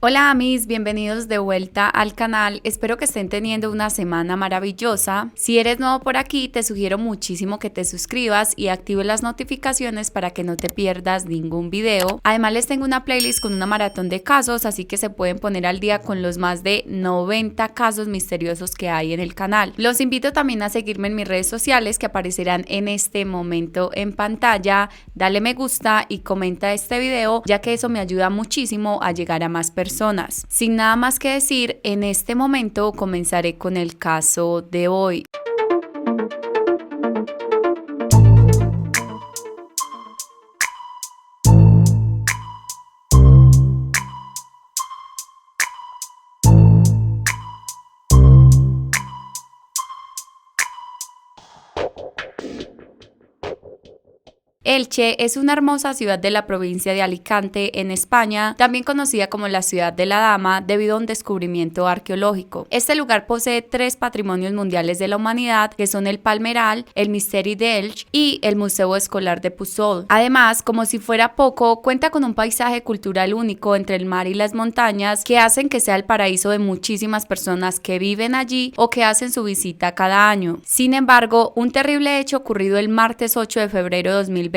Hola amis, bienvenidos de vuelta al canal, espero que estén teniendo una semana maravillosa. Si eres nuevo por aquí, te sugiero muchísimo que te suscribas y actives las notificaciones para que no te pierdas ningún video. Además les tengo una playlist con una maratón de casos, así que se pueden poner al día con los más de 90 casos misteriosos que hay en el canal. Los invito también a seguirme en mis redes sociales que aparecerán en este momento en pantalla. Dale me gusta y comenta este video, ya que eso me ayuda muchísimo a llegar a más personas. Sin nada más que decir, en este momento comenzaré con el caso de hoy. Elche es una hermosa ciudad de la provincia de Alicante, en España, también conocida como la ciudad de la Dama debido a un descubrimiento arqueológico. Este lugar posee 3 patrimonios mundiales de la humanidad, que son el Palmeral, el Misteri d'Elx y el Museo Escolar de Puzol. Además, como si fuera poco, cuenta con un paisaje cultural único entre el mar y las montañas que hacen que sea el paraíso de muchísimas personas que viven allí o que hacen su visita cada año. Sin embargo, un terrible hecho ocurrido el martes 8 de febrero de 2022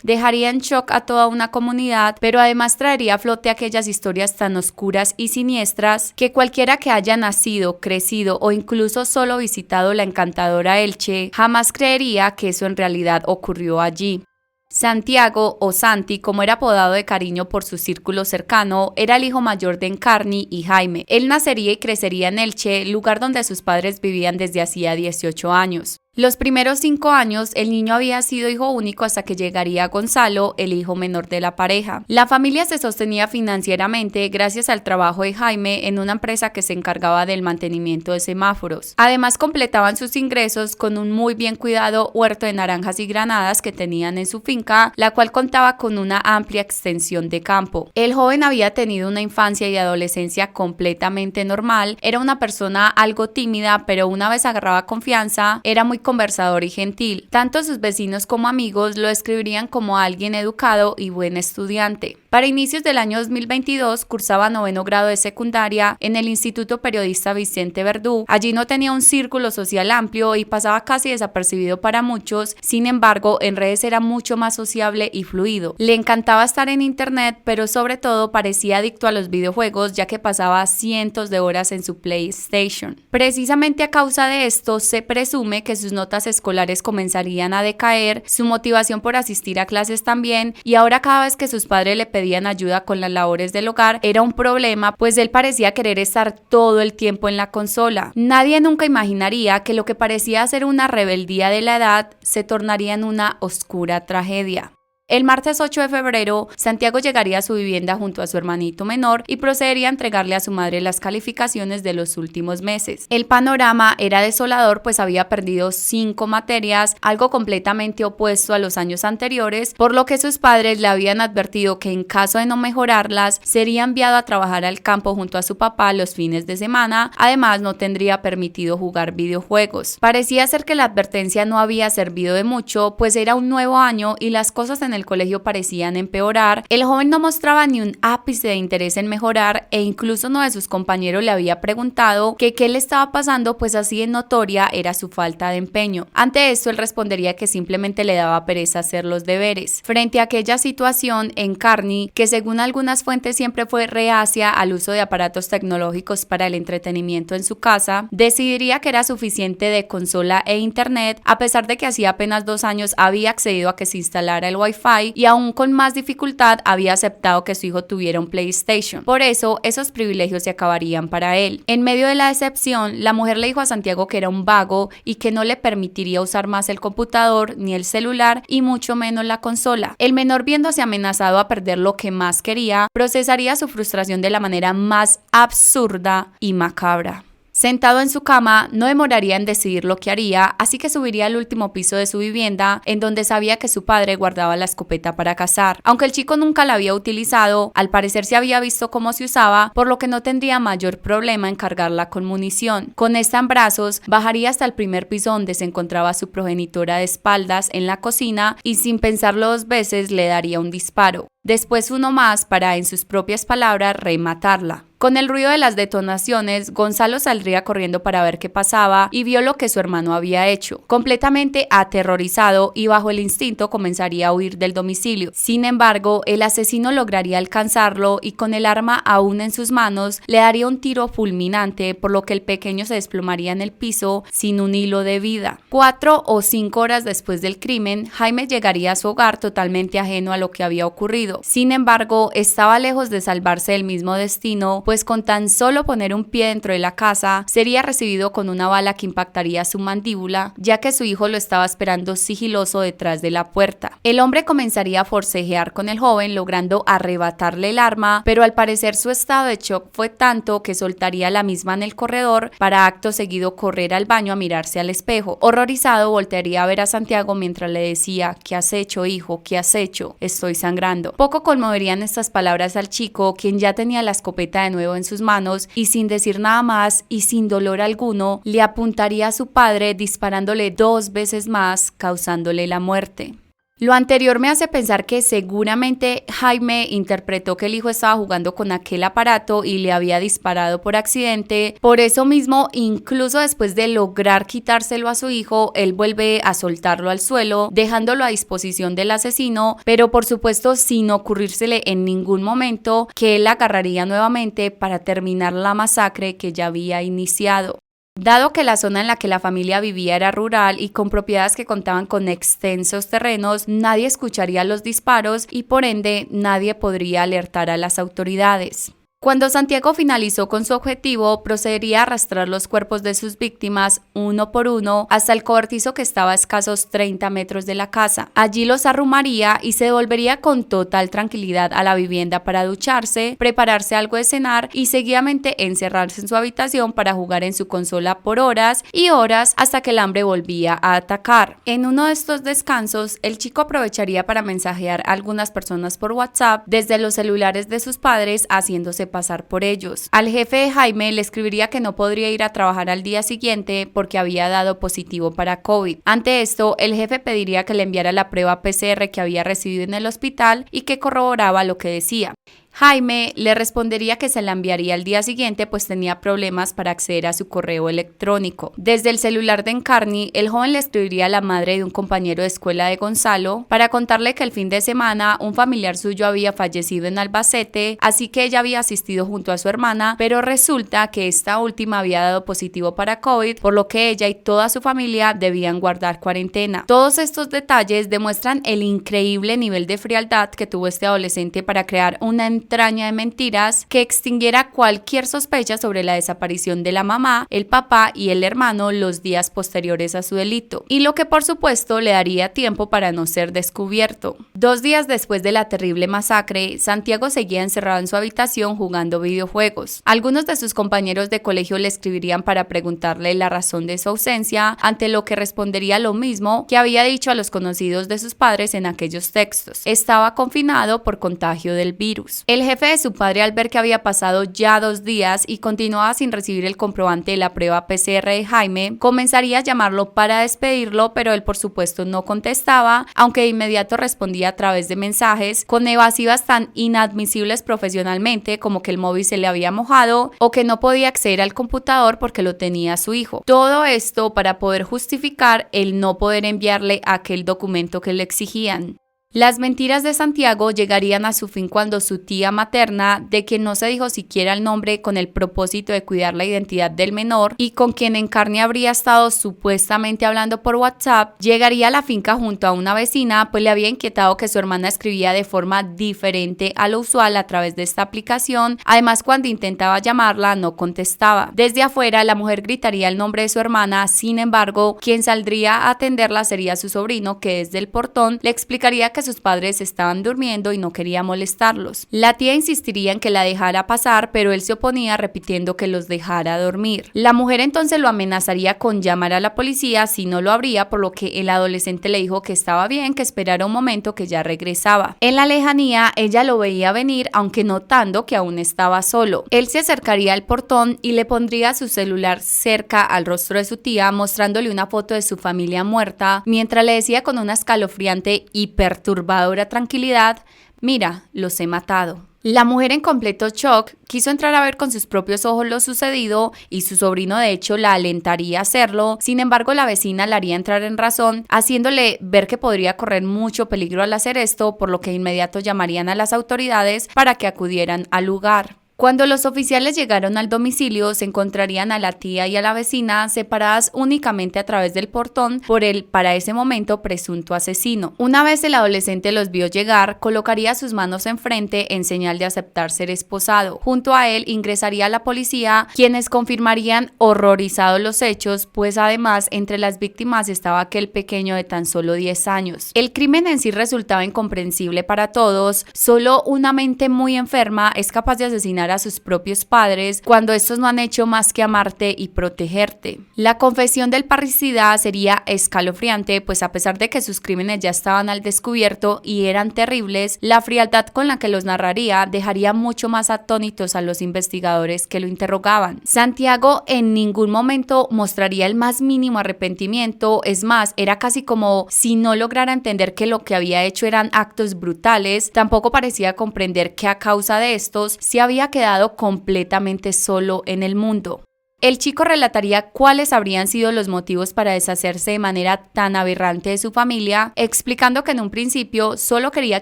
dejaría en shock a toda una comunidad, pero además traería a flote aquellas historias tan oscuras y siniestras que cualquiera que haya nacido, crecido o incluso solo visitado la encantadora Elche jamás creería que eso en realidad ocurrió allí. Santiago, o Santi, como era apodado de cariño por su círculo cercano, era el hijo mayor de Encarni y Jaime. Él nacería y crecería en Elche, lugar donde sus padres vivían desde hacía 18 años. Los primeros 5 años, el niño había sido hijo único hasta que llegaría Gonzalo, el hijo menor de la pareja. La familia se sostenía financieramente gracias al trabajo de Jaime en una empresa que se encargaba del mantenimiento de semáforos. Además, completaban sus ingresos con un muy bien cuidado huerto de naranjas y granadas que tenían en su finca, la cual contaba con una amplia extensión de campo. El joven había tenido una infancia y adolescencia completamente normal, era una persona algo tímida, pero una vez agarraba confianza, era muy conversador y gentil. Tanto sus vecinos como amigos lo describirían como alguien educado y buen estudiante. Para inicios del año 2022 cursaba 9º grado de secundaria en el Instituto Periodista Vicente Verdú. Allí no tenía un círculo social amplio y pasaba casi desapercibido para muchos, sin embargo en redes era mucho más sociable y fluido. Le encantaba estar en internet, pero sobre todo parecía adicto a los videojuegos, ya que pasaba cientos de horas en su PlayStation. Precisamente a causa de esto se presume que sus notas escolares comenzarían a decaer, su motivación por asistir a clases también, y ahora cada vez que sus padres le pedían ayuda con las labores del hogar era un problema, pues él parecía querer estar todo el tiempo en la consola. Nadie nunca imaginaría que lo que parecía ser una rebeldía de la edad se tornaría en una oscura tragedia. El martes 8 de febrero, Santiago llegaría a su vivienda junto a su hermanito menor y procedería a entregarle a su madre las calificaciones de los últimos meses. El panorama era desolador, pues había perdido 5 materias, algo completamente opuesto a los años anteriores, por lo que sus padres le habían advertido que en caso de no mejorarlas, sería enviado a trabajar al campo junto a su papá los fines de semana. Además, no tendría permitido jugar videojuegos. Parecía ser que la advertencia no había servido de mucho, pues era un nuevo año y las cosas en el colegio parecían empeorar. El joven no mostraba ni un ápice de interés en mejorar e incluso uno de sus compañeros le había preguntado que qué le estaba pasando, pues así de notoria era su falta de empeño. Ante esto él respondería que simplemente le daba pereza hacer los deberes. Frente a aquella situación, Encarni, que según algunas fuentes siempre fue reacia al uso de aparatos tecnológicos para el entretenimiento en su casa, decidiría que era suficiente de consola e internet, a pesar de que hacía apenas 2 años había accedido a que se instalara el Wi-Fi y aún con más dificultad había aceptado que su hijo tuviera un PlayStation. Por eso, esos privilegios se acabarían para él. En medio de la decepción, la mujer le dijo a Santiago que era un vago y que no le permitiría usar más el computador ni el celular y mucho menos la consola. El menor, viéndose amenazado a perder lo que más quería, procesaría su frustración de la manera más absurda y macabra. Sentado en su cama, no demoraría en decidir lo que haría, así que subiría al último piso de su vivienda, en donde sabía que su padre guardaba la escopeta para cazar. Aunque el chico nunca la había utilizado, al parecer se había visto cómo se usaba, por lo que no tendría mayor problema en cargarla con munición. Con esta en brazos, bajaría hasta el primer piso donde se encontraba su progenitora de espaldas en la cocina y sin pensarlo 2 veces le daría un disparo. Después uno más para, en sus propias palabras, rematarla. Con el ruido de las detonaciones, Gonzalo saldría corriendo para ver qué pasaba y vio lo que su hermano había hecho. Completamente aterrorizado y bajo el instinto comenzaría a huir del domicilio. Sin embargo, el asesino lograría alcanzarlo y con el arma aún en sus manos le daría un tiro fulminante, por lo que el pequeño se desplomaría en el piso sin un hilo de vida. 4 o 5 horas después del crimen, Jaime llegaría a su hogar totalmente ajeno a lo que había ocurrido. Sin embargo, estaba lejos de salvarse del mismo destino, pues con tan solo poner un pie dentro de la casa, sería recibido con una bala que impactaría su mandíbula, ya que su hijo lo estaba esperando sigiloso detrás de la puerta. El hombre comenzaría a forcejear con el joven, logrando arrebatarle el arma, pero al parecer su estado de shock fue tanto que soltaría la misma en el corredor para acto seguido correr al baño a mirarse al espejo. Horrorizado, voltearía a ver a Santiago mientras le decía: ¿Qué has hecho, hijo? ¿Qué has hecho? Estoy sangrando. Poco conmoverían estas palabras al chico, quien ya tenía la escopeta de nuevo en sus manos y sin decir nada más y sin dolor alguno, le apuntaría a su padre disparándole 2 veces más, causándole la muerte. Lo anterior me hace pensar que seguramente Jaime interpretó que el hijo estaba jugando con aquel aparato y le había disparado por accidente. Por eso mismo, incluso después de lograr quitárselo a su hijo, él vuelve a soltarlo al suelo, dejándolo a disposición del asesino, pero por supuesto sin ocurrírsele en ningún momento que él la agarraría nuevamente para terminar la masacre que ya había iniciado. Dado que la zona en la que la familia vivía era rural y con propiedades que contaban con extensos terrenos, nadie escucharía los disparos y por ende nadie podría alertar a las autoridades. Cuando Santiago finalizó con su objetivo, procedería a arrastrar los cuerpos de sus víctimas uno por uno hasta el cobertizo que estaba a escasos 30 metros de la casa. Allí los arrumaría y se devolvería con total tranquilidad a la vivienda para ducharse, prepararse algo de cenar y seguidamente encerrarse en su habitación para jugar en su consola por horas y horas hasta que el hambre volvía a atacar. En uno de estos descansos, el chico aprovecharía para mensajear a algunas personas por WhatsApp desde los celulares de sus padres, haciéndose pasar por ellos. Al jefe de Jaime le escribiría que no podría ir a trabajar al día siguiente porque había dado positivo para COVID. Ante esto, el jefe pediría que le enviara la prueba PCR que había recibido en el hospital y que corroboraba lo que decía. Jaime le respondería que se la enviaría al día siguiente, pues tenía problemas para acceder a su correo electrónico. Desde el celular de Encarni, el joven le escribiría a la madre de un compañero de escuela de Gonzalo para contarle que el fin de semana un familiar suyo había fallecido en Albacete, así que ella había asistido junto a su hermana, pero resulta que esta última había dado positivo para COVID, por lo que ella y toda su familia debían guardar cuarentena. Todos estos detalles demuestran el increíble nivel de frialdad que tuvo este adolescente para crear una entraña de mentiras que extinguiera cualquier sospecha sobre la desaparición de la mamá, el papá y el hermano los días posteriores a su delito, y lo que por supuesto le daría tiempo para no ser descubierto. 2 días después de la terrible masacre, Santiago seguía encerrado en su habitación jugando videojuegos. Algunos de sus compañeros de colegio le escribirían para preguntarle la razón de su ausencia, ante lo que respondería lo mismo que había dicho a los conocidos de sus padres en aquellos textos: estaba confinado por contagio del virus. El jefe de su padre, al ver que había pasado ya 2 días y continuaba sin recibir el comprobante de la prueba PCR de Jaime, comenzaría a llamarlo para despedirlo, pero él por supuesto no contestaba, aunque de inmediato respondía a través de mensajes con evasivas tan inadmisibles profesionalmente como que el móvil se le había mojado o que no podía acceder al computador porque lo tenía su hijo. Todo esto para poder justificar el no poder enviarle aquel documento que le exigían. Las mentiras de Santiago llegarían a su fin cuando su tía materna, de quien no se dijo siquiera el nombre con el propósito de cuidar la identidad del menor y con quien Encarni habría estado supuestamente hablando por WhatsApp, llegaría a la finca junto a una vecina, pues le había inquietado que su hermana escribía de forma diferente a lo usual a través de esta aplicación. Además, cuando intentaba llamarla no contestaba. Desde afuera, la mujer gritaría el nombre de su hermana, sin embargo, quien saldría a atenderla sería su sobrino, que desde el portón le explicaría que sus padres estaban durmiendo y no quería molestarlos. La tía insistiría en que la dejara pasar, pero él se oponía repitiendo que los dejara dormir. La mujer entonces lo amenazaría con llamar a la policía si no lo abría, por lo que el adolescente le dijo que estaba bien, que esperara un momento, que ya regresaba. En la lejanía, ella lo veía venir, aunque notando que aún estaba solo. Él se acercaría al portón y le pondría su celular cerca al rostro de su tía, mostrándole una foto de su familia muerta, mientras le decía con una escalofriante y perturbadora tranquilidad: «Mira, los he matado». La mujer, en completo shock, quiso entrar a ver con sus propios ojos lo sucedido y su sobrino de hecho la alentaría a hacerlo. Sin embargo, la vecina la haría entrar en razón, haciéndole ver que podría correr mucho peligro al hacer esto, por lo que de inmediato llamarían a las autoridades para que acudieran al lugar. Cuando los oficiales llegaron al domicilio, se encontrarían a la tía y a la vecina separadas únicamente a través del portón por el, para ese momento, presunto asesino. Una vez el adolescente los vio llegar, colocaría sus manos enfrente en señal de aceptar ser esposado. Junto a él ingresaría la policía, quienes confirmarían horrorizados los hechos, pues además entre las víctimas estaba aquel pequeño de tan solo 10 años. El crimen en sí resultaba incomprensible para todos. Solo una mente muy enferma es capaz de asesinar a sus propios padres cuando estos no han hecho más que amarte y protegerte. La confesión del parricida sería escalofriante, pues a pesar de que sus crímenes ya estaban al descubierto y eran terribles, la frialdad con la que los narraría dejaría mucho más atónitos a los investigadores que lo interrogaban. Santiago en ningún momento mostraría el más mínimo arrepentimiento, es más, era casi como si no lograra entender que lo que había hecho eran actos brutales. Tampoco parecía comprender que a causa de estos se había quedado completamente solo en el mundo. El chico relataría cuáles habrían sido los motivos para deshacerse de manera tan aberrante de su familia, explicando que en un principio solo quería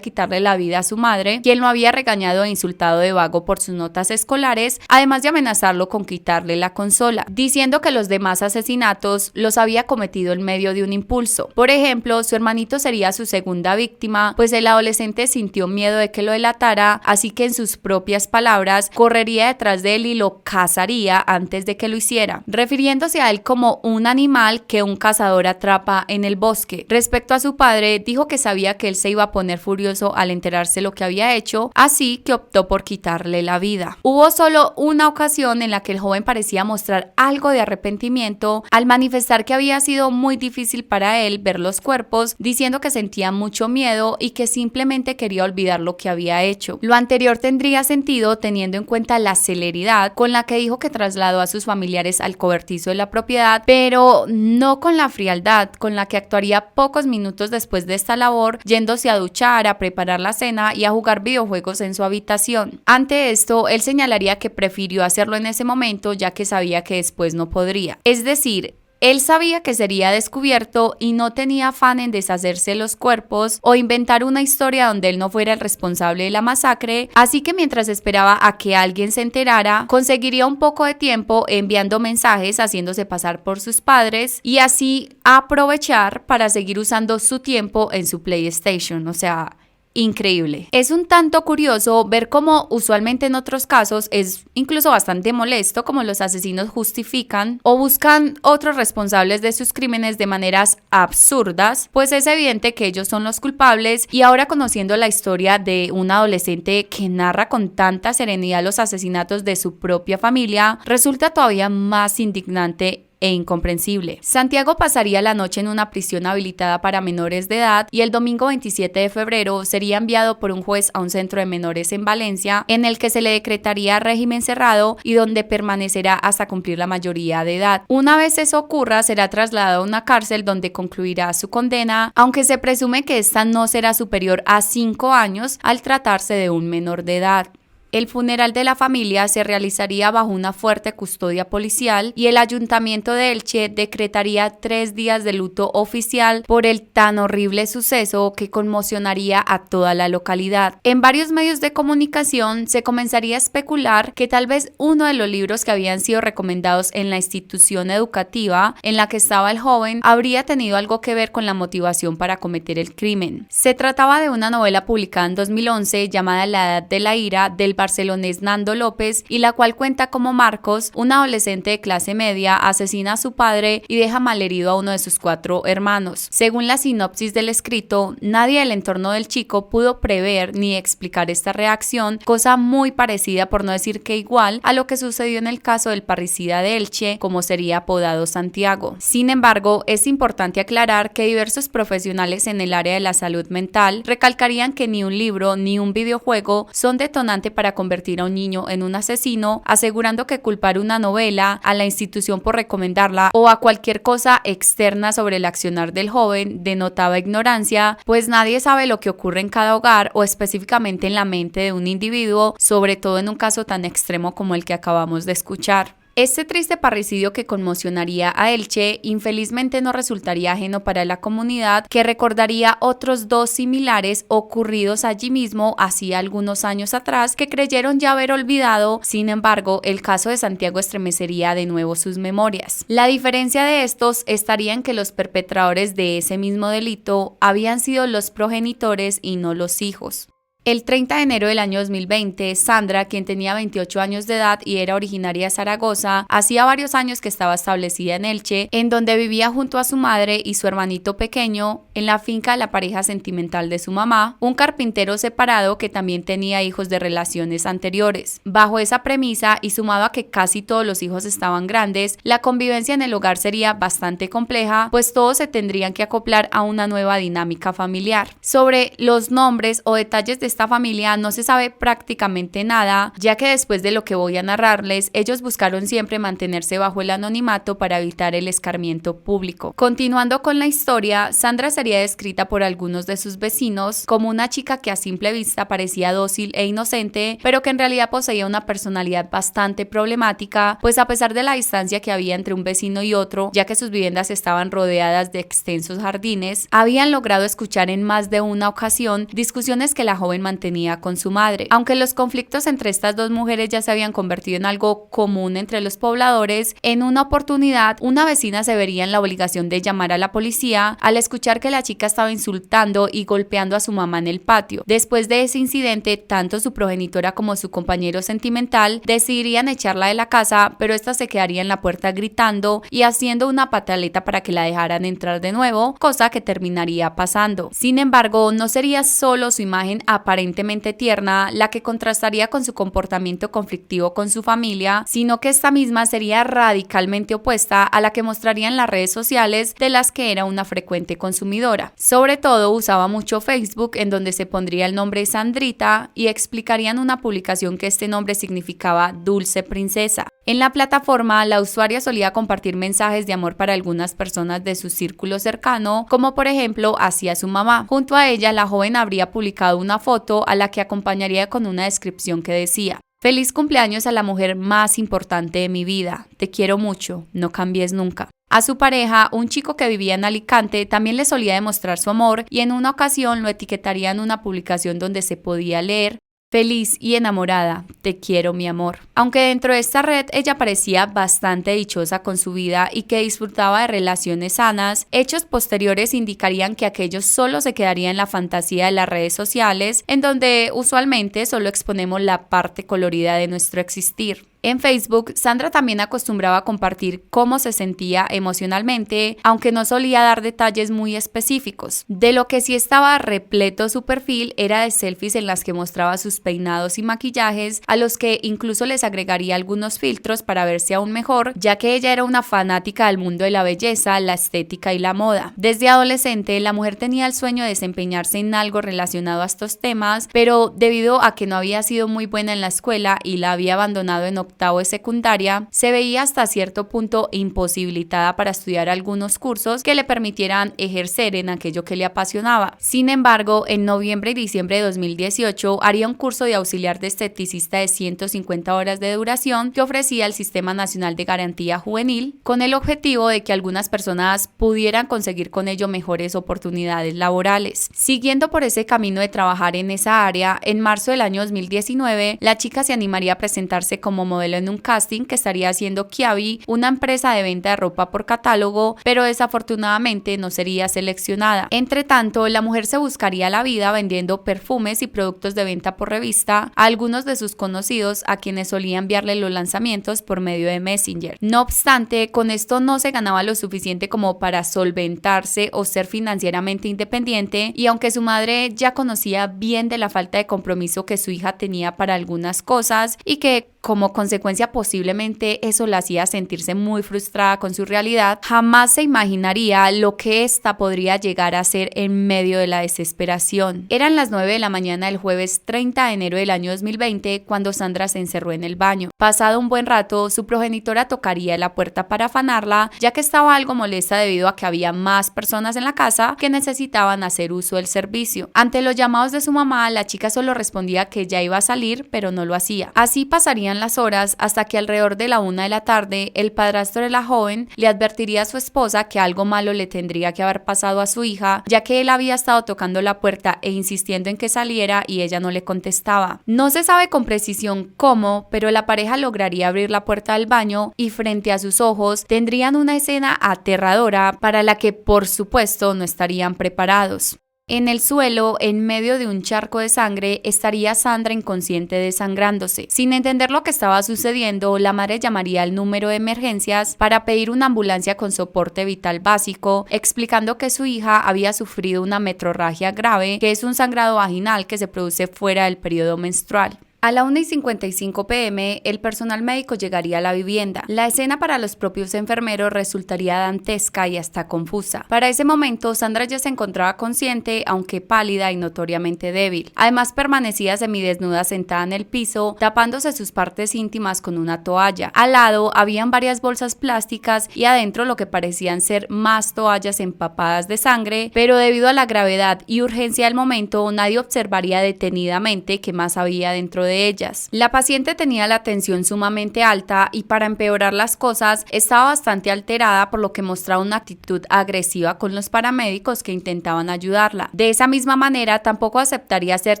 quitarle la vida a su madre, quien lo había regañado e insultado de vago por sus notas escolares, además de amenazarlo con quitarle la consola, diciendo que los demás asesinatos los había cometido en medio de un impulso. Por ejemplo, su hermanito sería su segunda víctima, pues el adolescente sintió miedo de que lo delatara, así que en sus propias palabras, correría detrás de él y lo cazaría antes de que lo hiciera, refiriéndose a él como un animal que un cazador atrapa en el bosque. Respecto a su padre, dijo que sabía que él se iba a poner furioso al enterarse lo que había hecho, así que optó por quitarle la vida. Hubo solo una ocasión en la que el joven parecía mostrar algo de arrepentimiento al manifestar que había sido muy difícil para él ver los cuerpos, diciendo que sentía mucho miedo y que simplemente quería olvidar lo que había hecho. Lo anterior tendría sentido teniendo en cuenta la celeridad con la que dijo que trasladó a sus familiares al cobertizo de la propiedad, pero no con la frialdad con la que actuaría pocos minutos después de esta labor, yéndose a duchar, a preparar la cena y a jugar videojuegos en su habitación. Ante esto, él señalaría que prefirió hacerlo en ese momento, ya que sabía que después no podría. Es decir, él sabía que sería descubierto y no tenía afán en deshacerse de los cuerpos o inventar una historia donde él no fuera el responsable de la masacre, así que mientras esperaba a que alguien se enterara, conseguiría un poco de tiempo enviando mensajes haciéndose pasar por sus padres y así aprovechar para seguir usando su tiempo en su PlayStation, o sea, increíble. Es un tanto curioso ver cómo usualmente en otros casos es incluso bastante molesto como los asesinos justifican o buscan otros responsables de sus crímenes de maneras absurdas, pues es evidente que ellos son los culpables. Y ahora, conociendo la historia de un adolescente que narra con tanta serenidad los asesinatos de su propia familia, resulta todavía más indignante e incomprensible. Santiago pasaría la noche en una prisión habilitada para menores de edad y el domingo 27 de febrero sería enviado por un juez a un centro de menores en Valencia, en el que se le decretaría régimen cerrado y donde permanecerá hasta cumplir la mayoría de edad. Una vez eso ocurra, será trasladado a una cárcel donde concluirá su condena, aunque se presume que esta no será superior a 5 años al tratarse de un menor de edad. El funeral de la familia se realizaría bajo una fuerte custodia policial y el Ayuntamiento de Elche decretaría 3 días de luto oficial por el tan horrible suceso que conmocionaría a toda la localidad. En varios medios de comunicación se comenzaría a especular que tal vez uno de los libros que habían sido recomendados en la institución educativa en la que estaba el joven habría tenido algo que ver con la motivación para cometer el crimen. Se trataba de una novela publicada en 2011 llamada La Edad de la Ira del barcelonés Nando López y la cual cuenta cómo Marcos, un adolescente de clase media, asesina a su padre y deja malherido a uno de sus 4 hermanos. Según la sinopsis del escrito, nadie del entorno del chico pudo prever ni explicar esta reacción, cosa muy parecida, por no decir que igual, a lo que sucedió en el caso del parricida de Elche, como sería apodado Santiago. Sin embargo, es importante aclarar que diversos profesionales en el área de la salud mental recalcarían que ni un libro ni un videojuego son detonante para convertir a un niño en un asesino, asegurando que culpar una novela, a la institución por recomendarla o a cualquier cosa externa sobre el accionar del joven denotaba ignorancia, pues nadie sabe lo que ocurre en cada hogar o específicamente en la mente de un individuo, sobre todo en un caso tan extremo como el que acabamos de escuchar. Este triste parricidio que conmocionaría a Elche infelizmente no resultaría ajeno para la comunidad, que recordaría otros 2 similares ocurridos allí mismo hacía algunos años atrás que creyeron ya haber olvidado. Sin embargo, el caso de Santiago estremecería de nuevo sus memorias. La diferencia de estos estaría en que los perpetradores de ese mismo delito habían sido los progenitores y no los hijos. El 30 de enero del año 2020, Sandra, quien tenía 28 años de edad y era originaria de Zaragoza, hacía varios años que estaba establecida en Elche, en donde vivía junto a su madre y su hermanito pequeño en la finca de la pareja sentimental de su mamá, un carpintero separado que también tenía hijos de relaciones anteriores. Bajo esa premisa y sumado a que casi todos los hijos estaban grandes, la convivencia en el hogar sería bastante compleja, pues todos se tendrían que acoplar a una nueva dinámica familiar. Sobre los nombres o detalles de esta familia no se sabe prácticamente nada, ya que después de lo que voy a narrarles, ellos buscaron siempre mantenerse bajo el anonimato para evitar el escarmiento público. Continuando con la historia, Sandra sería descrita por algunos de sus vecinos como una chica que a simple vista parecía dócil e inocente, pero que en realidad poseía una personalidad bastante problemática, pues a pesar de la distancia que había entre un vecino y otro, ya que sus viviendas estaban rodeadas de extensos jardines, habían logrado escuchar en más de una ocasión discusiones que la joven mantenía con su madre. Aunque los conflictos entre estas 2 mujeres ya se habían convertido en algo común entre los pobladores, en una oportunidad una vecina se vería en la obligación de llamar a la policía al escuchar que la chica estaba insultando y golpeando a su mamá en el patio. Después de ese incidente, tanto su progenitora como su compañero sentimental decidirían echarla de la casa, pero esta se quedaría en la puerta gritando y haciendo una pataleta para que la dejaran entrar de nuevo, cosa que terminaría pasando. Sin embargo, no sería solo su imagen aparentemente tierna la que contrastaría con su comportamiento conflictivo con su familia, sino que esta misma sería radicalmente opuesta a la que mostraría en las redes sociales, de las que era una frecuente consumidora. Sobre todo usaba mucho Facebook, en donde se pondría el nombre Sandrita y explicaría en una publicación que este nombre significaba dulce princesa. En la plataforma, la usuaria solía compartir mensajes de amor para algunas personas de su círculo cercano, como por ejemplo hacia su mamá. Junto a ella, la joven habría publicado una foto a la que acompañaría con una descripción que decía: "Feliz cumpleaños a la mujer más importante de mi vida. Te quiero mucho, no cambies nunca". A su pareja, un chico que vivía en Alicante, también le solía demostrar su amor y en una ocasión lo etiquetaría en una publicación donde se podía leer: "Feliz y enamorada, te quiero mi amor". Aunque dentro de esta red ella parecía bastante dichosa con su vida y que disfrutaba de relaciones sanas, hechos posteriores indicarían que aquello solo se quedaría en la fantasía de las redes sociales, en donde usualmente solo exponemos la parte colorida de nuestro existir. En Facebook, Sandra también acostumbraba a compartir cómo se sentía emocionalmente, aunque no solía dar detalles muy específicos. De lo que sí estaba repleto su perfil era de selfies en las que mostraba sus peinados y maquillajes, a los que incluso les agregaría algunos filtros para verse aún mejor, ya que ella era una fanática del mundo de la belleza, la estética y la moda. Desde adolescente, la mujer tenía el sueño de desempeñarse en algo relacionado a estos temas, pero debido a que no había sido muy buena en la escuela y la había abandonado en octavo de secundaria, se veía hasta cierto punto imposibilitada para estudiar algunos cursos que le permitieran ejercer en aquello que le apasionaba. Sin embargo, en noviembre y diciembre de 2018 haría un curso de auxiliar de esteticista de 150 horas de duración que ofrecía el Sistema Nacional de Garantía Juvenil, con el objetivo de que algunas personas pudieran conseguir con ello mejores oportunidades laborales. Siguiendo por ese camino de trabajar en esa área, en marzo del año 2019, la chica se animaría a presentarse como modelo modelo en un casting que estaría haciendo Kiabi, una empresa de venta de ropa por catálogo, pero desafortunadamente no sería seleccionada. Entre tanto, la mujer se buscaría la vida vendiendo perfumes y productos de venta por revista a algunos de sus conocidos a quienes solía enviarle los lanzamientos por medio de Messenger. No obstante, con esto no se ganaba lo suficiente como para solventarse o ser financieramente independiente, y aunque su madre ya conocía bien de la falta de compromiso que su hija tenía para algunas cosas y que como consecuencia posiblemente eso la hacía sentirse muy frustrada con su realidad, jamás se imaginaría lo que ésta podría llegar a ser en medio de la desesperación. Eran las 9 de la mañana del jueves 30 de enero del año 2020 cuando Sandra se encerró en el baño. Pasado un buen rato, su progenitora tocaría la puerta para afanarla, ya que estaba algo molesta debido a que había más personas en la casa que necesitaban hacer uso del servicio. Ante los llamados de su mamá, la chica solo respondía que ya iba a salir, pero no lo hacía. Así pasarían las horas hasta que alrededor de la 1 de la tarde el padrastro de la joven le advertiría a su esposa que algo malo le tendría que haber pasado a su hija, ya que él había estado tocando la puerta e insistiendo en que saliera y ella no le contestaba. No se sabe con precisión cómo, pero la pareja lograría abrir la puerta del baño y frente a sus ojos tendrían una escena aterradora para la que por supuesto no estarían preparados. En el suelo, en medio de un charco de sangre, estaría Sandra inconsciente desangrándose. Sin entender lo que estaba sucediendo, la madre llamaría al número de emergencias para pedir una ambulancia con soporte vital básico, explicando que su hija había sufrido una metrorragia grave, que es un sangrado vaginal que se produce fuera del periodo menstrual. A la 1:55 p.m., el personal médico llegaría a la vivienda. La escena para los propios enfermeros resultaría dantesca y hasta confusa. Para ese momento, Sandra ya se encontraba consciente, aunque pálida y notoriamente débil. Además, permanecía semidesnuda sentada en el piso, tapándose sus partes íntimas con una toalla. Al lado, habían varias bolsas plásticas y adentro lo que parecían ser más toallas empapadas de sangre, pero debido a la gravedad y urgencia del momento, nadie observaría detenidamente qué más había dentro de ellas. La paciente tenía la tensión sumamente alta y para empeorar las cosas estaba bastante alterada, por lo que mostraba una actitud agresiva con los paramédicos que intentaban ayudarla. De esa misma manera tampoco aceptaría ser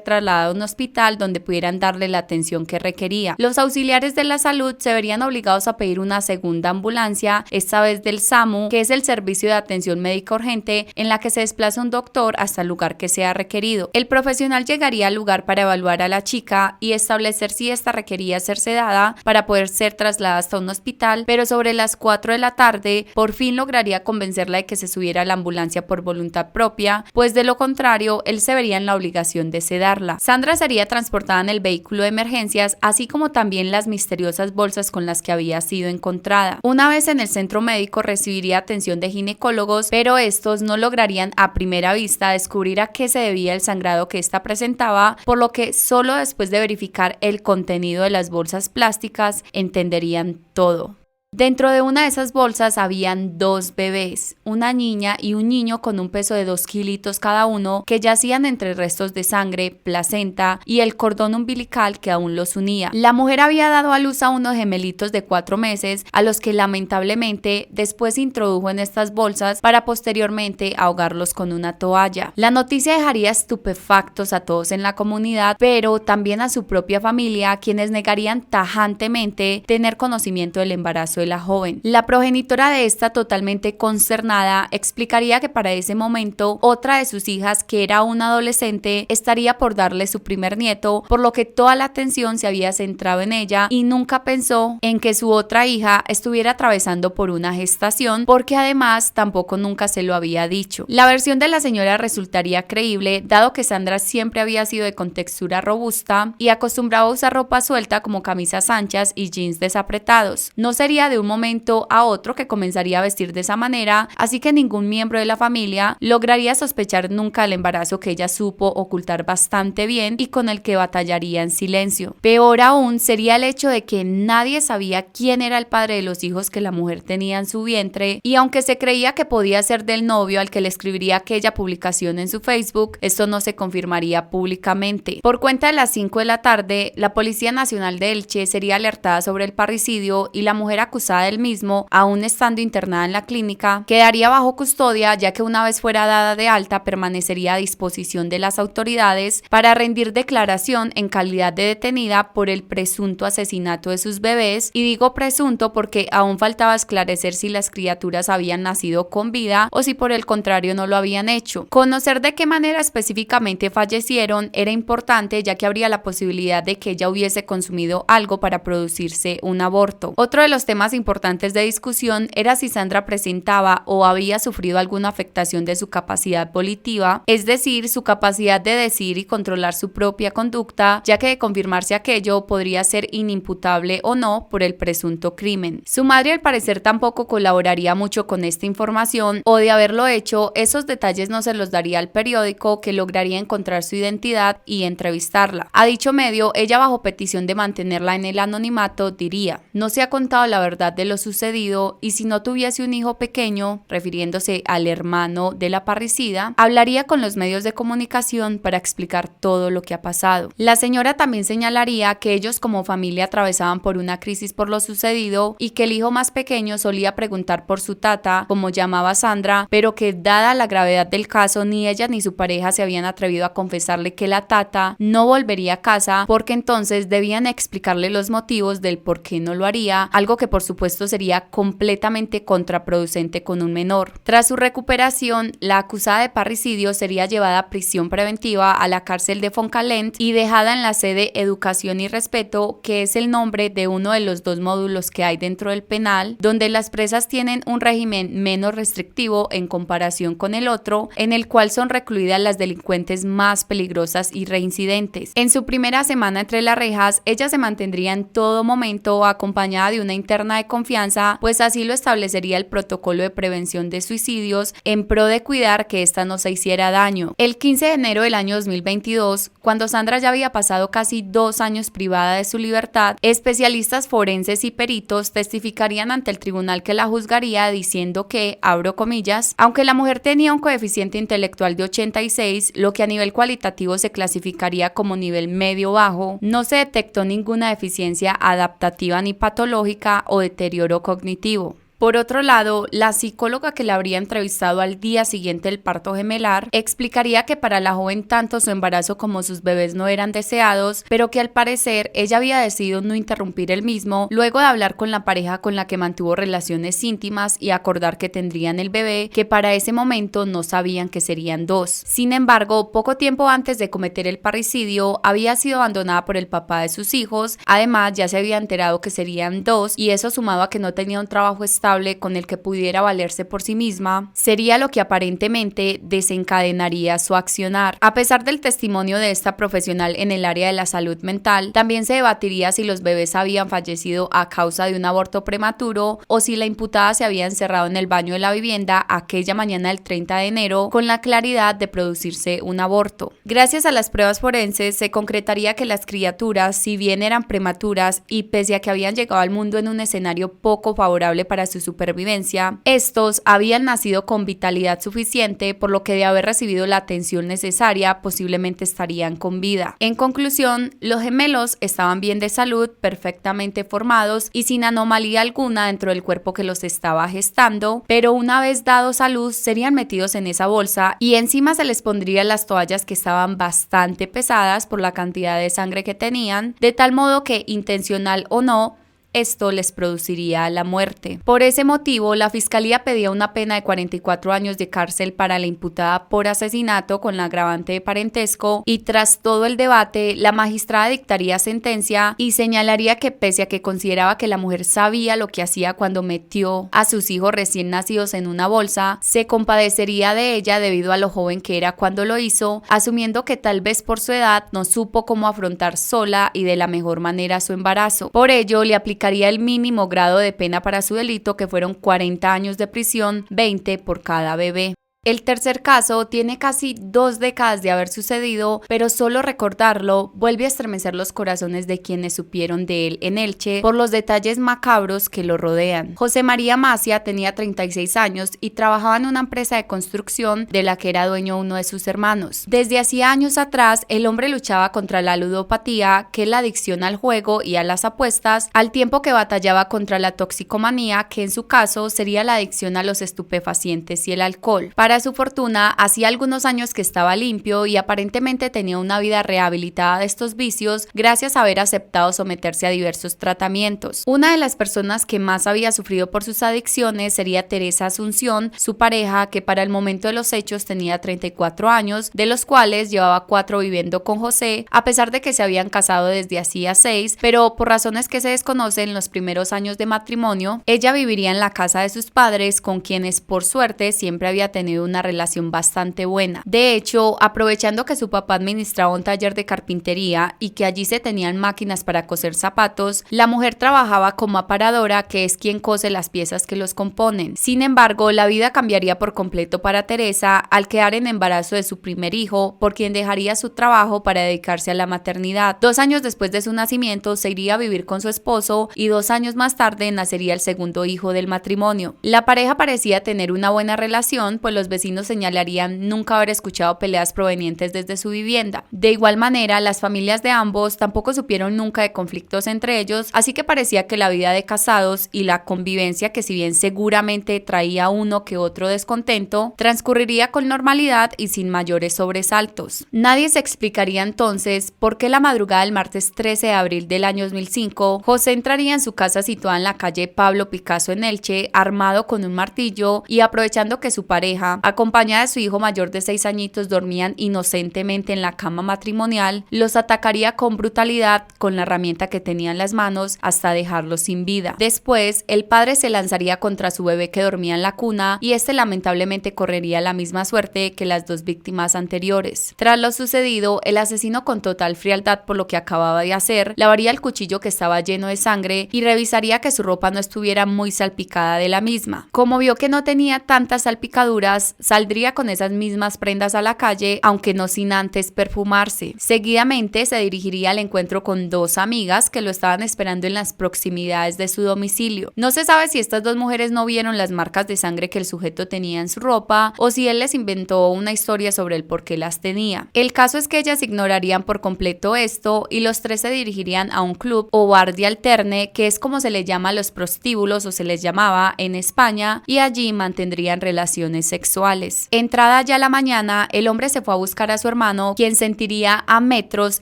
trasladada a un hospital donde pudieran darle la atención que requería. Los auxiliares de la salud se verían obligados a pedir una segunda ambulancia, esta vez del SAMU, que es el servicio de atención médica urgente, en la que se desplaza un doctor hasta el lugar que sea requerido. El profesional llegaría al lugar para evaluar a la chica y establecer si esta requería ser sedada para poder ser trasladada hasta un hospital, pero sobre las 4 de la tarde por fin lograría convencerla de que se subiera a la ambulancia por voluntad propia, pues de lo contrario él se vería en la obligación de sedarla. Sandra sería transportada en el vehículo de emergencias, así como también las misteriosas bolsas con las que había sido encontrada. Una vez en el centro médico recibiría atención de ginecólogos, pero estos no lograrían a primera vista descubrir a qué se debía el sangrado que ésta presentaba, por lo que solo después de verificar el contenido de las bolsas plásticas entenderían todo. Dentro de una de esas bolsas habían 2 bebés, una niña y un niño con un peso de 2 kilitos cada uno, que yacían entre restos de sangre, placenta y el cordón umbilical que aún los unía. La mujer había dado a luz a unos gemelitos de 4 meses, a los que lamentablemente después introdujo en estas bolsas para posteriormente ahogarlos con una toalla. La noticia dejaría estupefactos a todos en la comunidad, pero también a su propia familia, quienes negarían tajantemente tener conocimiento del embarazo de la joven. La progenitora de esta, totalmente consternada, explicaría que para ese momento otra de sus hijas, que era una adolescente, estaría por darle su primer nieto, por lo que toda la atención se había centrado en ella y nunca pensó en que su otra hija estuviera atravesando por una gestación, porque además tampoco nunca se lo había dicho. La versión de la señora resultaría creíble, dado que Sandra siempre había sido de contextura robusta y acostumbraba a usar ropa suelta como camisas anchas y jeans desapretados. No sería de un momento a otro que comenzaría a vestir de esa manera, así que ningún miembro de la familia lograría sospechar nunca el embarazo que ella supo ocultar bastante bien y con el que batallaría en silencio. Peor aún sería el hecho de que nadie sabía quién era el padre de los hijos que la mujer tenía en su vientre, y aunque se creía que podía ser del novio al que le escribiría aquella publicación en su Facebook, esto no se confirmaría públicamente. Por cuenta de las 5 de la tarde, la Policía Nacional de Elche sería alertada sobre el parricidio y la mujer acusada acusada del mismo, aún estando internada en la clínica, quedaría bajo custodia, ya que una vez fuera dada de alta permanecería a disposición de las autoridades para rendir declaración en calidad de detenida por el presunto asesinato de sus bebés, y digo presunto porque aún faltaba esclarecer si las criaturas habían nacido con vida o si por el contrario no lo habían hecho. Conocer de qué manera específicamente fallecieron era importante, ya que habría la posibilidad de que ella hubiese consumido algo para producirse un aborto. Otro de los temas importantes de discusión era si Sandra presentaba o había sufrido alguna afectación de su capacidad volitiva, es decir, su capacidad de decidir y controlar su propia conducta, ya que de confirmarse aquello podría ser inimputable o no por el presunto crimen. Su madre al parecer tampoco colaboraría mucho con esta información, o de haberlo hecho, esos detalles no se los daría al periódico, que lograría encontrar su identidad y entrevistarla. A dicho medio, ella, bajo petición de mantenerla en el anonimato, diría: no se ha contado la verdad de lo sucedido, y si no tuviese un hijo pequeño, refiriéndose al hermano de la parricida, hablaría con los medios de comunicación para explicar todo lo que ha pasado. La señora también señalaría que ellos como familia atravesaban por una crisis por lo sucedido, y que el hijo más pequeño solía preguntar por su tata, como llamaba Sandra, pero que dada la gravedad del caso, ni ella ni su pareja se habían atrevido a confesarle que la tata no volvería a casa, porque entonces debían explicarle los motivos del por qué no lo haría, algo que por supuesto sería completamente contraproducente con un menor. Tras su recuperación, la acusada de parricidio sería llevada a prisión preventiva a la cárcel de Foncalent y dejada en la sede Educación y Respeto, que es el nombre de uno de los dos módulos que hay dentro del penal, donde las presas tienen un régimen menos restrictivo en comparación con el otro, en el cual son recluidas las delincuentes más peligrosas y reincidentes. En su primera semana entre las rejas, ella se mantendría en todo momento acompañada de una interna de confianza, pues así lo establecería el protocolo de prevención de suicidios, en pro de cuidar que ésta no se hiciera daño. El 15 de enero del año 2022, cuando Sandra ya había pasado casi 2 años privada de su libertad, especialistas forenses y peritos testificarían ante el tribunal que la juzgaría, diciendo que, abro comillas, aunque la mujer tenía un coeficiente intelectual de 86, lo que a nivel cualitativo se clasificaría como nivel medio-bajo, no se detectó ninguna deficiencia adaptativa ni patológica o deterioro cognitivo. Por otro lado, la psicóloga que la habría entrevistado al día siguiente del parto gemelar explicaría que para la joven tanto su embarazo como sus bebés no eran deseados, pero que al parecer ella había decidido no interrumpir el mismo luego de hablar con la pareja con la que mantuvo relaciones íntimas y acordar que tendrían el bebé, que para ese momento no sabían que serían 2. Sin embargo, poco tiempo antes de cometer el parricidio, había sido abandonada por el papá de sus hijos. Además, ya se había enterado que serían 2, y eso, sumado a que no tenía un trabajo estable con el que pudiera valerse por sí misma, sería lo que aparentemente desencadenaría su accionar. A pesar del testimonio de esta profesional en el área de la salud mental, también se debatiría si los bebés habían fallecido a causa de un aborto prematuro o si la imputada se había encerrado en el baño de la vivienda aquella mañana del 30 de enero con la claridad de producirse un aborto. Gracias a las pruebas forenses se concretaría que las criaturas, si bien eran prematuras y pese a que habían llegado al mundo en un escenario poco favorable para su supervivencia, estos habían nacido con vitalidad suficiente, por lo que de haber recibido la atención necesaria posiblemente estarían con vida. En conclusión, los gemelos estaban bien de salud, perfectamente formados y sin anomalía alguna dentro del cuerpo que los estaba gestando, pero una vez dados a luz serían metidos en esa bolsa y encima se les pondrían las toallas, que estaban bastante pesadas por la cantidad de sangre que tenían, de tal modo que, intencional o no, esto les produciría la muerte. Por ese motivo, la fiscalía pedía una pena de 44 años de cárcel para la imputada por asesinato con la agravante de parentesco, y tras todo el debate, la magistrada dictaría sentencia y señalaría que, pese a que consideraba que la mujer sabía lo que hacía cuando metió a sus hijos recién nacidos en una bolsa, se compadecería de ella debido a lo joven que era cuando lo hizo, asumiendo que tal vez por su edad no supo cómo afrontar sola y de la mejor manera su embarazo. Por ello, le aplicaría el mínimo grado de pena para su delito, que fueron 40 años de prisión, 20 por cada bebé. El tercer caso tiene casi 2 décadas de haber sucedido, pero solo recordarlo vuelve a estremecer los corazones de quienes supieron de él en Elche por los detalles macabros que lo rodean. José María Macia tenía 36 años y trabajaba en una empresa de construcción de la que era dueño uno de sus hermanos. Desde hacía años atrás, el hombre luchaba contra la ludopatía, que es la adicción al juego y a las apuestas, al tiempo que batallaba contra la toxicomanía, que en su caso sería la adicción a los estupefacientes y el alcohol. Para su fortuna, hacía algunos años que estaba limpio y aparentemente tenía una vida rehabilitada de estos vicios gracias a haber aceptado someterse a diversos tratamientos. Una de las personas que más había sufrido por sus adicciones sería Teresa Asunción, su pareja, que para el momento de los hechos tenía 34 años, de los cuales llevaba 4 viviendo con José, a pesar de que se habían casado desde hacía 6, pero por razones que se desconocen en los primeros años de matrimonio, ella viviría en la casa de sus padres, con quienes por suerte siempre había tenido una relación bastante buena. De hecho, aprovechando que su papá administraba un taller de carpintería y que allí se tenían máquinas para coser zapatos, la mujer trabajaba como aparadora, que es quien cose las piezas que los componen. Sin embargo, la vida cambiaría por completo para Teresa al quedar en embarazo de su primer hijo, por quien dejaría su trabajo para dedicarse a la maternidad. 2 años después de su nacimiento se iría a vivir con su esposo y 2 años más tarde nacería el segundo hijo del matrimonio. La pareja parecía tener una buena relación, pues los vecinos señalarían nunca haber escuchado peleas provenientes desde su vivienda. De igual manera, las familias de ambos tampoco supieron nunca de conflictos entre ellos, así que parecía que la vida de casados y la convivencia, que si bien seguramente traía uno que otro descontento, transcurriría con normalidad y sin mayores sobresaltos. Nadie se explicaría entonces por qué la madrugada del martes 13 de abril del año 2005, José entraría en su casa situada en la calle Pablo Picasso en Elche, armado con un martillo y aprovechando que su pareja, acompañada de su hijo mayor de 6 añitos, dormían inocentemente en la cama matrimonial, los atacaría con brutalidad con la herramienta que tenía en las manos hasta dejarlos sin vida. Después, el padre se lanzaría contra su bebé que dormía en la cuna y este lamentablemente correría la misma suerte que las 2 víctimas anteriores. Tras lo sucedido, el asesino, con total frialdad por lo que acababa de hacer, lavaría el cuchillo que estaba lleno de sangre y revisaría que su ropa no estuviera muy salpicada de la misma. Como vio que no tenía tantas salpicaduras, saldría con esas mismas prendas a la calle, aunque no sin antes perfumarse. Seguidamente se dirigiría al encuentro con 2 amigas que lo estaban esperando en las proximidades de su domicilio. No se sabe si estas 2 mujeres no vieron las marcas de sangre que el sujeto tenía en su ropa o si él les inventó una historia sobre el por qué las tenía. El caso es que ellas ignorarían por completo esto y los 3 se dirigirían a un club o bar de alterne, que es como se le llama a los prostíbulos o se les llamaba en España, y allí mantendrían relaciones sexuales. Entrada ya la mañana, el hombre se fue a buscar a su hermano, quien sentiría a metros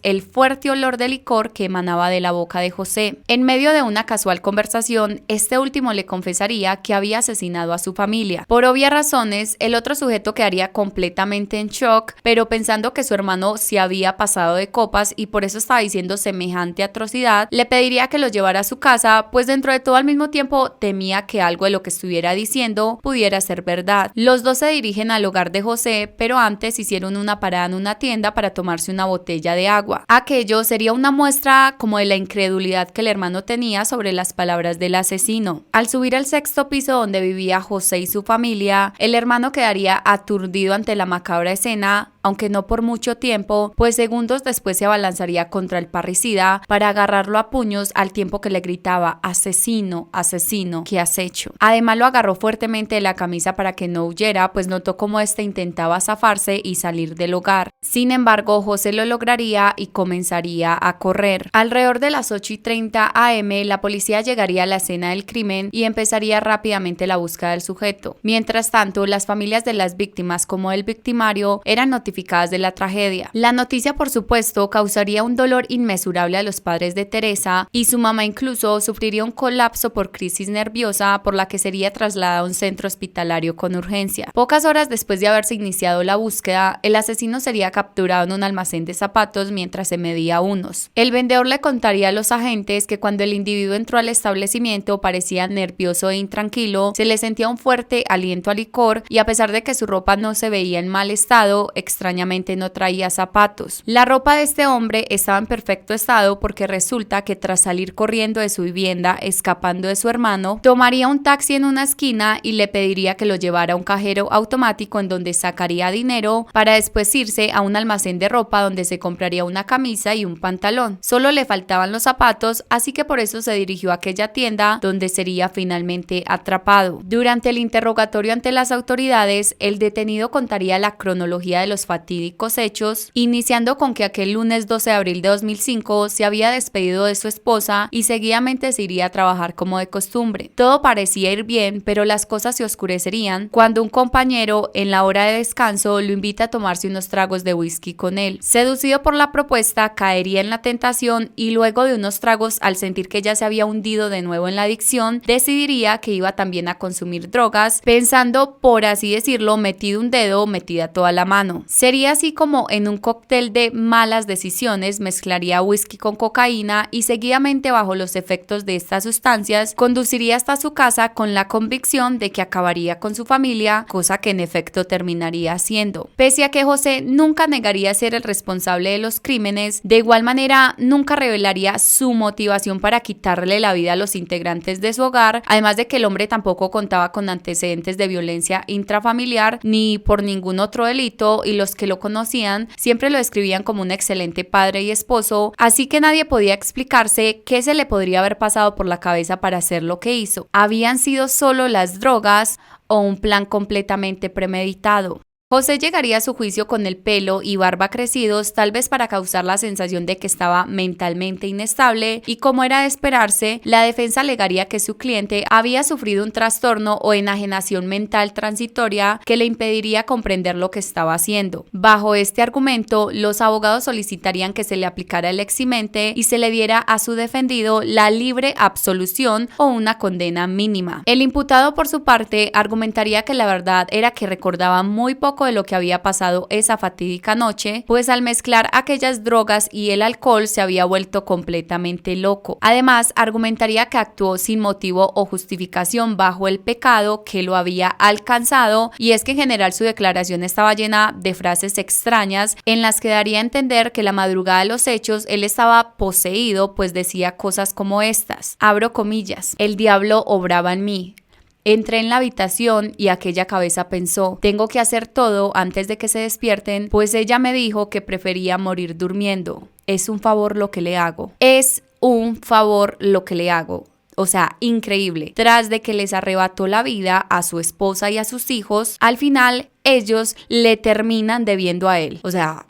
el fuerte olor de licor que emanaba de la boca de José. En medio de una casual conversación, este último le confesaría que había asesinado a su familia. Por obvias razones, el otro sujeto quedaría completamente en shock, pero pensando que su hermano se había pasado de copas y por eso estaba diciendo semejante atrocidad, le pediría que lo llevara a su casa, pues dentro de todo al mismo tiempo temía que algo de lo que estuviera diciendo pudiera ser verdad. Los 2 se dirigen al hogar de José, pero antes hicieron una parada en una tienda para tomarse una botella de agua. Aquello sería una muestra como de la incredulidad que el hermano tenía sobre las palabras del asesino. Al subir al 6º piso donde vivía José y su familia, el hermano quedaría aturdido ante la macabra escena, aunque no por mucho tiempo, pues segundos después se abalanzaría contra el parricida para agarrarlo a puños al tiempo que le gritaba: asesino, asesino, ¿qué has hecho? Además lo agarró fuertemente de la camisa para que no huyera, pues notó cómo este intentaba zafarse y salir del hogar. Sin embargo, José lo lograría y comenzaría a correr. Alrededor de las 8:30 am, la policía llegaría a la escena del crimen y empezaría rápidamente la búsqueda del sujeto. Mientras tanto, las familias de las víctimas como el victimario eran notificadas de la tragedia. La noticia, por supuesto, causaría un dolor inmesurable a los padres de Teresa y su mamá incluso sufriría un colapso por crisis nerviosa, por la que sería trasladada a un centro hospitalario con urgencia. Pocas horas después de haberse iniciado la búsqueda, el asesino sería capturado en un almacén de zapatos mientras se medía unos. El vendedor le contaría a los agentes que cuando el individuo entró al establecimiento parecía nervioso e intranquilo, se le sentía un fuerte aliento a licor y a pesar de que su ropa no se veía en mal estado, extrañamente no traía zapatos. La ropa de este hombre estaba en perfecto estado porque resulta que tras salir corriendo de su vivienda, escapando de su hermano, tomaría un taxi en una esquina y le pediría que lo llevara a un cajero automático en donde sacaría dinero para después irse a un almacén de ropa donde se compraría una camisa y un pantalón. Solo le faltaban los zapatos, así que por eso se dirigió a aquella tienda donde sería finalmente atrapado. Durante el interrogatorio ante las autoridades, el detenido contaría la cronología de los fatídicos hechos, iniciando con que aquel lunes 12 de abril de 2005 se había despedido de su esposa y seguidamente se iría a trabajar como de costumbre. Todo parecía ir bien, pero las cosas se oscurecerían cuando un compañero en la hora de descanso lo invita a tomarse unos tragos de whisky con él. Seducido por la propuesta, caería en la tentación y luego de unos tragos, al sentir que ya se había hundido de nuevo en la adicción, decidiría que iba también a consumir drogas, pensando, por así decirlo, metido un dedo, metida toda la mano. Sería así como en un cóctel de malas decisiones mezclaría whisky con cocaína y seguidamente bajo los efectos de estas sustancias conduciría hasta su casa con la convicción de que acabaría con su familia, cosa que en efecto terminaría haciendo. Pese a que José nunca negaría ser el responsable de los crímenes, de igual manera nunca revelaría su motivación para quitarle la vida a los integrantes de su hogar, además de que el hombre tampoco contaba con antecedentes de violencia intrafamiliar ni por ningún otro delito, y los que lo conocían siempre lo describían como un excelente padre y esposo, así que nadie podía explicarse qué se le podría haber pasado por la cabeza para hacer lo que hizo. ¿Habían sido solo las drogas o un plan completamente premeditado? José llegaría a su juicio con el pelo y barba crecidos, tal vez para causar la sensación de que estaba mentalmente inestable, y como era de esperarse, la defensa alegaría que su cliente había sufrido un trastorno o enajenación mental transitoria que le impediría comprender lo que estaba haciendo. Bajo este argumento, los abogados solicitarían que se le aplicara el eximente y se le diera a su defendido la libre absolución o una condena mínima. El imputado, por su parte, argumentaría que la verdad era que recordaba muy poco de lo que había pasado esa fatídica noche, pues al mezclar aquellas drogas y el alcohol se había vuelto completamente loco. Además, argumentaría que actuó sin motivo o justificación bajo el pecado que lo había alcanzado, y es que en general su declaración estaba llena de frases extrañas en las que daría a entender que la madrugada de los hechos él estaba poseído, pues decía cosas como estas, abro comillas, el diablo obraba en mí. Entré en la habitación y aquella cabeza pensó, tengo que hacer todo antes de que se despierten, pues ella me dijo que prefería morir durmiendo. Es un favor lo que le hago. Es un favor lo que le hago. O sea, increíble. Tras de que les arrebató la vida a su esposa y a sus hijos, al final ellos le terminan debiendo a él. O sea,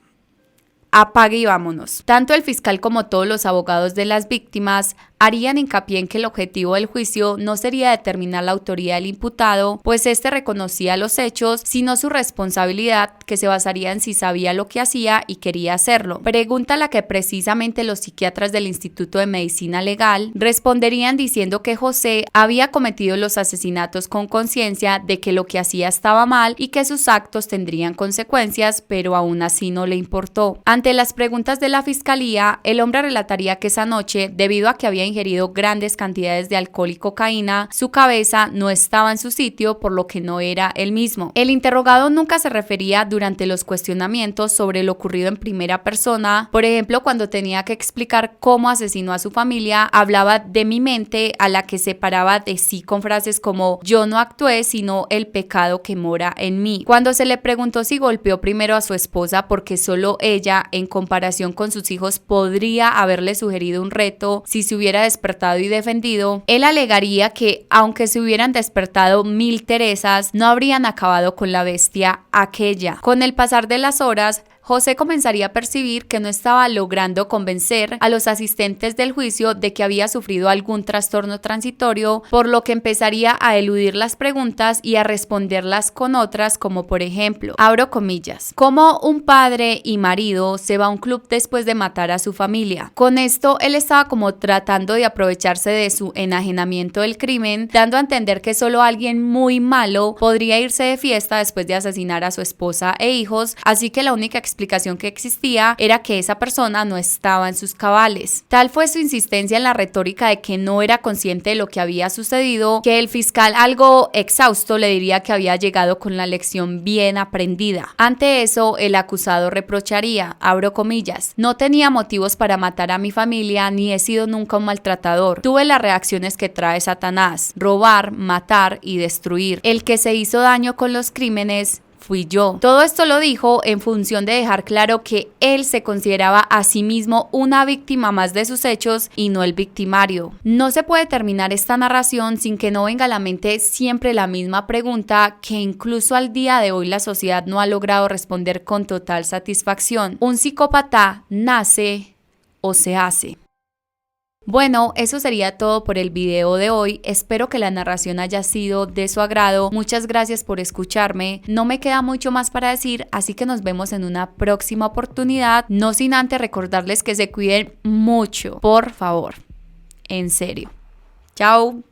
apague y vámonos. Tanto el fiscal como todos los abogados de las víctimas harían hincapié en que el objetivo del juicio no sería determinar la autoría del imputado, pues este reconocía los hechos, sino su responsabilidad, que se basaría en si sabía lo que hacía y quería hacerlo. Pregunta a la que precisamente los psiquiatras del Instituto de Medicina Legal responderían diciendo que José había cometido los asesinatos con conciencia de que lo que hacía estaba mal y que sus actos tendrían consecuencias, pero aún así no le importó. Ante las preguntas de la fiscalía, el hombre relataría que esa noche, debido a que había ingerido grandes cantidades de alcohol y cocaína, su cabeza no estaba en su sitio, por lo que no era el mismo. El interrogado nunca se refería durante los cuestionamientos sobre lo ocurrido en primera persona. Por ejemplo, cuando tenía que explicar cómo asesinó a su familia, hablaba de mi mente, a la que separaba de sí con frases como yo no actué, sino el pecado que mora en mí. Cuando se le preguntó si golpeó primero a su esposa porque solo ella, en comparación con sus hijos, podría haberle sugerido un reto si se hubiera despertado y defendido, él alegaría que aunque se hubieran despertado 1000 Teresas, no habrían acabado con la bestia aquella. Con el pasar de las horas, José comenzaría a percibir que no estaba logrando convencer a los asistentes del juicio de que había sufrido algún trastorno transitorio, por lo que empezaría a eludir las preguntas y a responderlas con otras, como por ejemplo, abro comillas, ¿cómo un padre y marido se va a un club después de matar a su familia? Con esto él estaba como tratando de aprovecharse de su enajenamiento del crimen, dando a entender que solo alguien muy malo podría irse de fiesta después de asesinar a su esposa e hijos, así que la única explicación explicación que existía era que esa persona no estaba en sus cabales. Tal fue su insistencia en la retórica de que no era consciente de lo que había sucedido, que el fiscal, algo exhausto, le diría que había llegado con la lección bien aprendida. Ante eso, el acusado reprocharía, abro comillas, no tenía motivos para matar a mi familia ni he sido nunca un maltratador. Tuve las reacciones que trae Satanás, robar, matar y destruir. El que se hizo daño con los crímenes fui yo. Todo esto lo dijo en función de dejar claro que él se consideraba a sí mismo una víctima más de sus hechos y no el victimario. No se puede terminar esta narración sin que no venga a la mente siempre la misma pregunta que incluso al día de hoy la sociedad no ha logrado responder con total satisfacción. ¿Un psicópata nace o se hace? Bueno, eso sería todo por el video de hoy. Espero que la narración haya sido de su agrado. Muchas gracias por escucharme. No me queda mucho más para decir, así que nos vemos en una próxima oportunidad. No sin antes recordarles que se cuiden mucho, por favor. En serio. Chao.